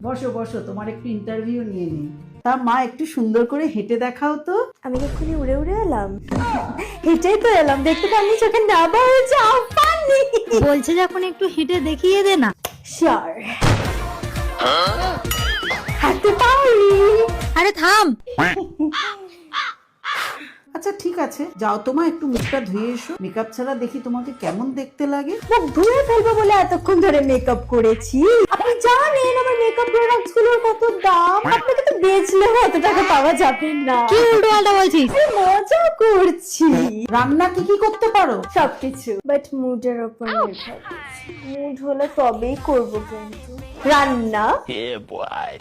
বসো বসো, তোমার একটু ইন্টারভিউ নিয়ে নিই। তা মা, একটু সুন্দর করে হেঁটে দেখাও তো। আমি এক্ষুনি উড়ে উড়ে এলাম। হেঁটেই তো এলাম, দেখতে পারলি চোখে না বলছে পানি। বলছে যখন একটু হেঁটে দেখিয়ে দে না। শিওর হাঁটতে পারি। আরে থাম। আচ্ছা ঠিক আছে, যাও তোমা, একটু মুখটা ধুয়ে এসো। মেকআপ ছাড়া দেখি তোমাকে কেমন দেখতে লাগে। মুখ ধুয়ে ফেলবো বলে এতক্ষণ ধরে মেকআপ করেছি। আপনি জানেন আমার মেকআপ প্রোডাক্টস গুলোর কত দাম। আপনাকে তো বেচলেও এত টাকা পাওয়া যাবে না। কি উল্টো পাল্টা বলছিস? আমি মজা করছি। রান্না কি কি করতে পারো? সবকিছু, বাট মুডের উপর নির্ভর করছে। মুড হলে তবেই করবো, কিন্তু রান্না।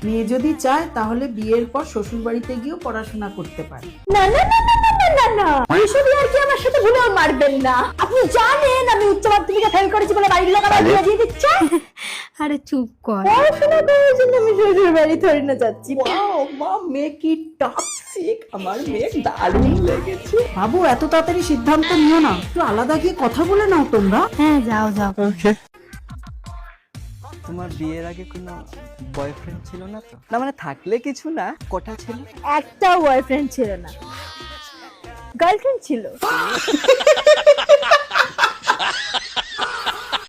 মেয়ে যদি চায় তাহলে বিয়ের পর শ্বশুর বাড়িতে গিয়েও পড়াশোনা করতে পারে। না না না না না না না না, এসবই আর কি আমার সাথে ভুলেও মারবেন না। আপনি জানেন আমি উচ্চ মাধ্যমিকে ফেল করেছি বলে বাড়ির লোক আমার বিয়ে দিয়ে দিচ্ছে। আরে চুপ কর। পড়াশোনা করার জন্য আমি শ্বশুর বাড়ি থরি না যাচ্ছি। ওয়াও মা, মেয়ে কি টক্সিক! আমার মেয়ে দারুণ লেগেছে। বাবু, এত তাড়াতাড়ি সিদ্ধান্ত নিও না, একটু আলাদা গিয়ে কথা বলে নাও তোমরা। হ্যাঁ যাও যাও। তোমার বিয়ের আগে কোনো বয়ফ্রেন্ড ছিল না তো? না মানে থাকলে কিছু না, কটা ছিল? একটা বয়ফ্রেন্ড ছিল না, গার্লফ্রেন্ড ছিল।